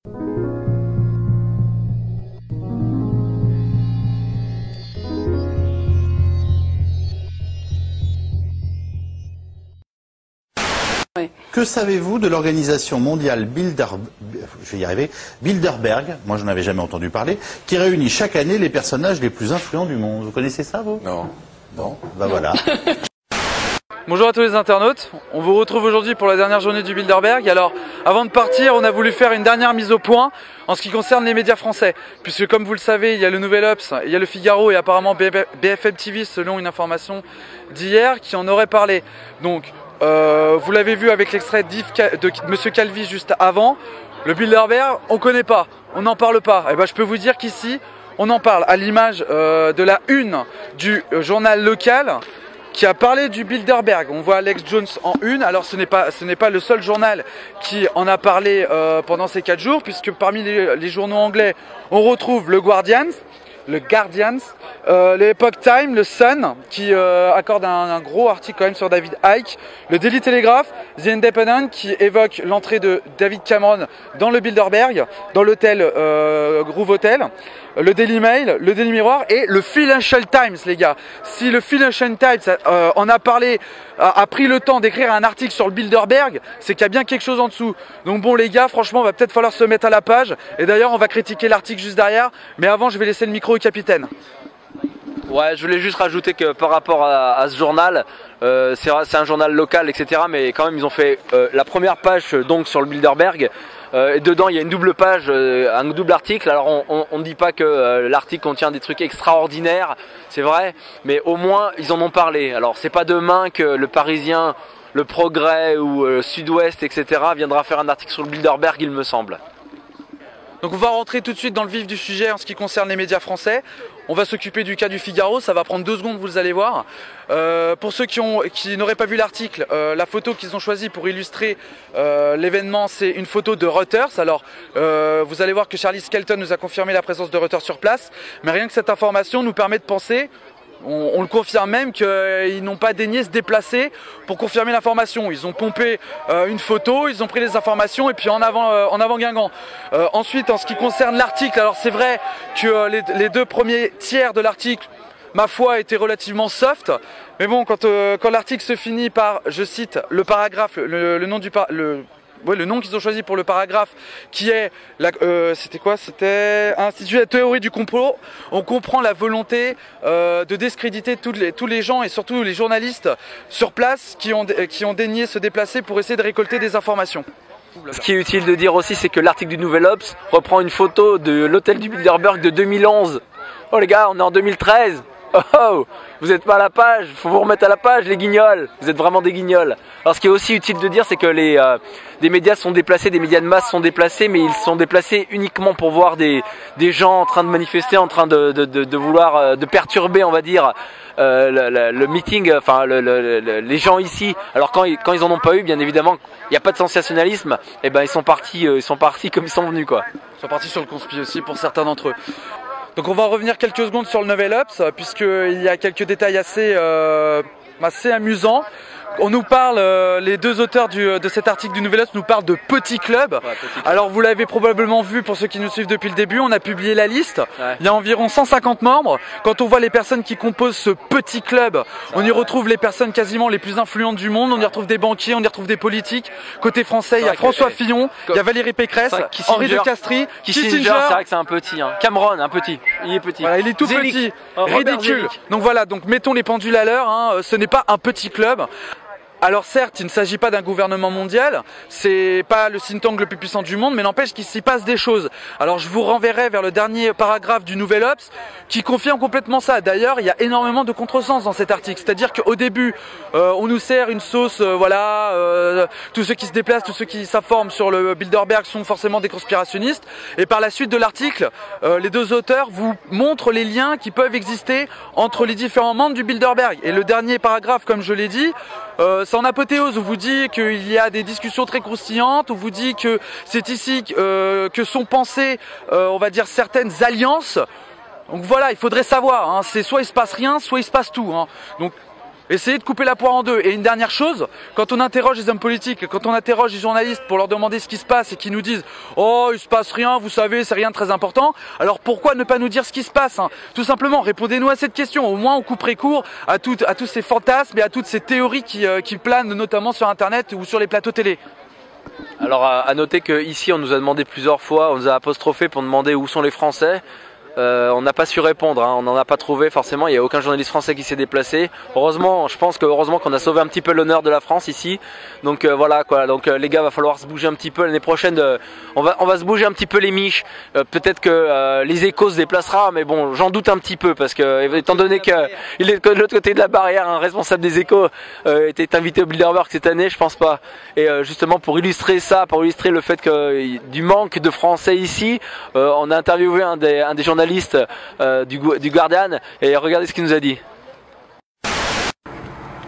Que savez-vous de l'organisation mondiale Bilderberg, moi je n'en avais jamais entendu parler, qui réunit chaque année les personnages les plus influents du monde? Vous connaissez ça, vous? Non. Bon, ben voilà. Bonjour à tous les internautes, on vous retrouve aujourd'hui pour la dernière journée du Bilderberg. Alors, avant de partir, on a voulu faire une dernière mise au point en ce qui concerne les médias français. Puisque comme vous le savez, il y a le Nouvel Obs, il y a le Figaro et apparemment BFM TV, selon une information d'hier, qui en aurait parlé. Donc, vous l'avez vu avec l'extrait de Monsieur Calvi juste avant, le Bilderberg, on connaît pas, on n'en parle pas. Et ben, je peux vous dire qu'ici, on en parle à l'image de la une du journal local qui a parlé du Bilderberg. On voit Alex Jones en une. Alors ce n'est pas le seul journal qui en a parlé pendant ces 4 jours, puisque parmi les journaux anglais, on retrouve le Guardian, le Epoch Times, le Sun, qui accorde un gros article quand même sur David Icke, le Daily Telegraph, The Independent, qui évoque l'entrée de David Cameron dans le Bilderberg, dans l'hôtel Groove Hotel, le Daily Mail, le Daily Mirror et le Financial Times, les gars. Si le Financial Times en a parlé, a pris le temps d'écrire un article sur le Bilderberg, c'est qu'il y a bien quelque chose en dessous. Donc bon les gars, franchement, il va peut-être falloir se mettre à la page. Et d'ailleurs, on va critiquer l'article juste derrière. Mais avant, je vais laisser le micro au capitaine. Ouais, je voulais juste rajouter que par rapport à ce journal, c'est un journal local, etc. Mais quand même, ils ont fait la première page donc sur le Bilderberg. Et dedans, il y a une double page, un double article. Alors, on ne dit pas que l'article contient des trucs extraordinaires, c'est vrai, mais au moins, ils en ont parlé. Alors, c'est pas demain que le Parisien, le Progrès ou Sud-Ouest, etc. viendra faire un article sur le Bilderberg, il me semble. Donc on va rentrer tout de suite dans le vif du sujet en ce qui concerne les médias français. On va s'occuper du cas du Figaro, ça va prendre 2 secondes, vous allez voir. Pour ceux qui n'auraient pas vu l'article, la photo qu'ils ont choisie pour illustrer l'événement, c'est une photo de Reuters. Alors vous allez voir que Charlie Skelton nous a confirmé la présence de Reuters sur place, mais rien que cette information nous permet de penser, on le confirme même, qu'ils n'ont pas daigné se déplacer pour confirmer l'information. Ils ont pompé une photo, ils ont pris les informations et puis en avant Guingamp. Ensuite, en ce qui concerne l'article, alors c'est vrai que les 2 premiers tiers de l'article, ma foi, étaient relativement soft. Mais bon, quand l'article se finit par, je cite, le paragraphe, le nom qu'ils ont choisi pour le paragraphe, qui est, c'était quoi? C'était Institut la théorie du complot. On comprend la volonté de discréditer tous les gens et surtout les journalistes sur place qui ont daigné se déplacer pour essayer de récolter des informations. Ce qui est utile de dire aussi, c'est que l'article du Nouvel Obs reprend une photo de l'hôtel du Bilderberg de 2011. Oh les gars, on est en 2013. Oh, vous n'êtes pas à la page, faut vous remettre à la page les guignols, vous êtes vraiment des guignols. Alors ce qui est aussi utile de dire, c'est que des médias sont déplacés, des médias de masse sont déplacés, mais ils sont déplacés uniquement pour voir des gens en train de manifester, en train de vouloir de perturber, on va dire, le meeting, enfin les gens ici. Alors quand ils en ont pas eu, bien évidemment, il n'y a pas de sensationnalisme, et ben ils sont partis comme ils sont venus quoi. Ils sont partis sur le conspi aussi pour certains d'entre eux. Donc on va en revenir quelques secondes sur le Nouvel Obs, puisqu'il y a quelques détails assez amusants. On nous parle, les 2 auteurs de cet article du Nouvel Obs nous parlent de petits clubs. Ouais, alors vous l'avez probablement vu pour ceux qui nous suivent depuis le début, on a publié la liste. Ouais. Il y a environ 150 membres. Quand on voit les personnes qui composent ce petit club, on y retrouve les personnes quasiment les plus influentes du monde. On y retrouve des banquiers, on y retrouve des politiques. Côté français, il y a François Fillon, il y a Valérie Pécresse, Henri de Castries, Kissinger. C'est vrai que c'est un petit. Hein. Cameron, un petit. Il est petit. Voilà, il est tout petit, ridicule. Donc voilà, donc mettons les pendules à l'heure. Hein. Ce n'est pas un petit club. Alors certes, il ne s'agit pas d'un gouvernement mondial, c'est pas le think tank le plus puissant du monde, mais n'empêche qu'il s'y passe des choses. Alors je vous renverrai vers le dernier paragraphe du Nouvel Obs qui confirme complètement ça. D'ailleurs, il y a énormément de contresens dans cet article, c'est-à-dire qu'au début, on nous sert une sauce, tous ceux qui se déplacent, tous ceux qui s'informent sur le Bilderberg sont forcément des conspirationnistes, et par la suite de l'article, les 2 auteurs vous montrent les liens qui peuvent exister entre les différents membres du Bilderberg. Et le dernier paragraphe, comme je l'ai dit, c'est en apothéose, on vous dit qu'il y a des discussions très croustillantes, on vous dit que c'est ici que sont pensées, on va dire, certaines alliances. Donc voilà, il faudrait savoir, hein, c'est soit il se passe rien, soit il se passe tout. Hein. Donc Essayez de couper la poire en deux. Et une dernière chose, quand on interroge les hommes politiques, quand on interroge les journalistes pour leur demander ce qui se passe et qu'ils nous disent « Oh, il se passe rien, vous savez, c'est rien de très important », alors pourquoi ne pas nous dire ce qui se passe, hein? Tout simplement, répondez-nous à cette question. Au moins, on couperait court à tous ces fantasmes et à toutes ces théories qui planent notamment sur Internet ou sur les plateaux télé. Alors à noter qu'ici on nous a demandé plusieurs fois, on nous a apostrophé pour demander où sont les Français. On n'a pas su répondre, hein. On n'en a pas trouvé forcément, il n'y a aucun journaliste français qui s'est déplacé. Heureusement, je pense que heureusement qu'on a sauvé un petit peu l'honneur de la France ici. Donc voilà quoi, donc les gars, va falloir se bouger un petit peu l'année prochaine. On va se bouger un petit peu les miches. Peut-être que les Échos se déplacera, mais bon, j'en doute un petit peu parce que étant donné qu'il est de l'autre côté de la barrière, un responsable des Échos était invité au Bilderberg cette année, je pense pas. Et justement pour illustrer ça, pour illustrer le fait que du manque de Français ici, on a interviewé un des journalistes du Guardian et regardez ce qu'il nous a dit.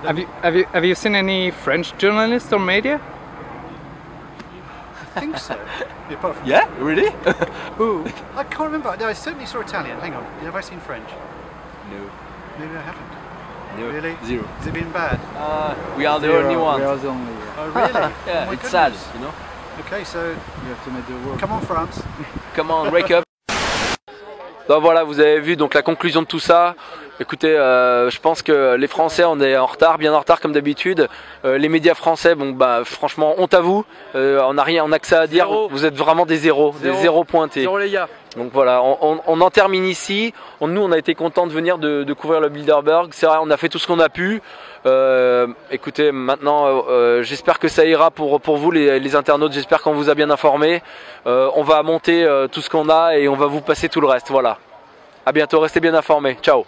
Have you seen any French journalists or media? I think so. Apart from Yeah, really? Who? I can't remember. No, I certainly saw Italian. Hang on. Have I seen French? No. Maybe I haven't. No. Really? Zero. Has it been bad? We are the only ones. We are the only. Oh, really? Yeah, Oh my it's sad, goodness. you know. Okay, so You have to make the work. come on, France. Come on, wake up. Donc voilà, vous avez vu donc la conclusion de tout ça. Écoutez, je pense que les Français, on est en retard, bien en retard comme d'habitude. Les médias français, bon bah franchement, honte à vous. On n'a rien, on n'a que ça à dire. Zéro. Vous êtes vraiment des zéros, des zéros pointés. Zéro les gars. Donc voilà, on en termine ici. Nous, on a été contents de venir de couvrir le Bilderberg. C'est vrai, on a fait tout ce qu'on a pu. Écoutez, maintenant, j'espère que ça ira pour vous, les internautes. J'espère qu'on vous a bien informés. On va monter tout ce qu'on a et on va vous passer tout le reste. Voilà. À bientôt, restez bien informés. Ciao.